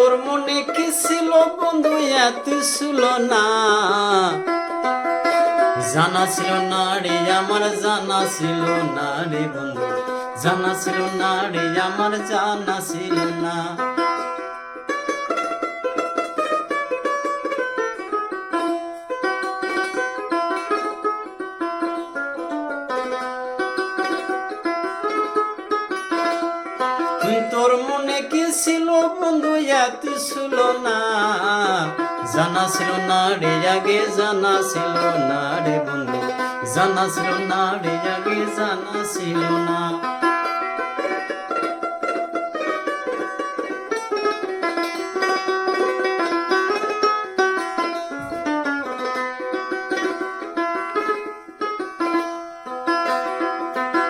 তোর মনে কি ছিল বন্ধু এত ছিল না, জানা ছিল না রে আমার, জানা ছিল না রে বন্ধু, জানা ছিল না রে আমার, জানা ছিল না। তোর মনে কি ছিল বন্ধু এত ছিল না, জানা ছিল না রে আগে, জানা ছিল না রে বন্ধু, জানা ছিল না রে আগে, জানা ছিল না।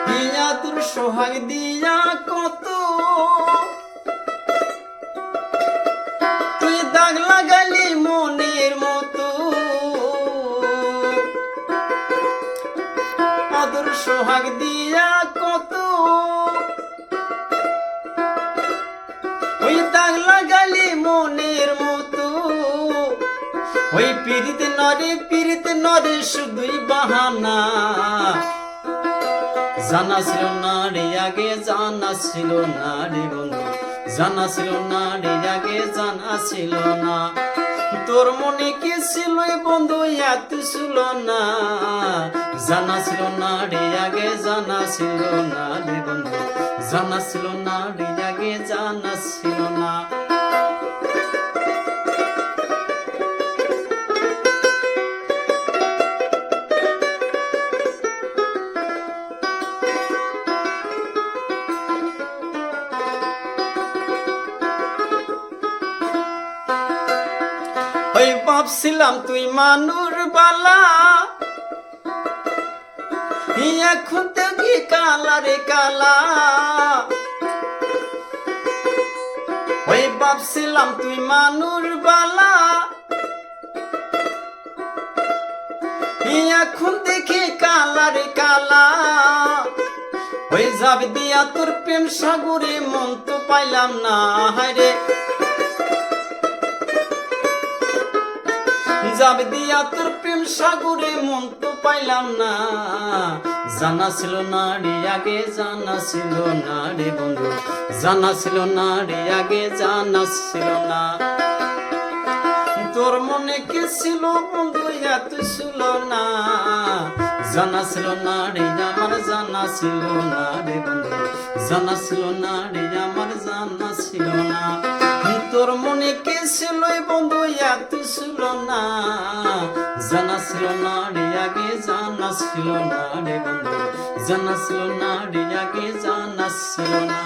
দিয়া তোর সোহাগ দিয়া কত তুই দাগ লাগালি মনের মতো, আদর সোহাগ দিয়া কত ওই দাগ লাগালি মনের মতো। ওই পীড়িত নরে শুধুই বাহানা, জানা ছিল না রে আগে, জানা ছিল না রে বন্ধু, জানা ছিল না রে আগে, জানা ছিল না। তোর মনে কি ছিল বন্ধু এত ছিল না, জানা ছিল না রে আগে, জানা ছিল না রে বন্ধু, জানা ছিল না রে আগে, জানা ছিল না। ওই ভাবছিলাম তুই মানুর বালা, এখন দেখি কালা রে কালা। ওই ভাবছিলাম তুই মানুর বালা, এখন দেখি কালা রে কালা। ওই যাবে দিয়া তোর প্রেম সাগরে, মন তো পাইলাম না হায়রে, যাবে দিয়া তোর প্রেম সাগরে, মন তো পাইলাম না। জানা ছিল না রে আগে, জানা ছিল না রে বন্ধু, জানা ছিল না রে আগে, জানা ছিল না। তোর মনে কি ছিল বন্ধু এত ছিল না, জানা ছিল না রে আমার, জানা ছিল না রে বন্ধু, জানা ছিল না রে আমার, জানা ছিল না। তোর মনে কি ছিল বন্ধু এত ছিল না, জানা ছিল না রে আগে, জানা ছিল না রে বন্ধু, জানা ছিল না রে আগে, জানা ছিল না।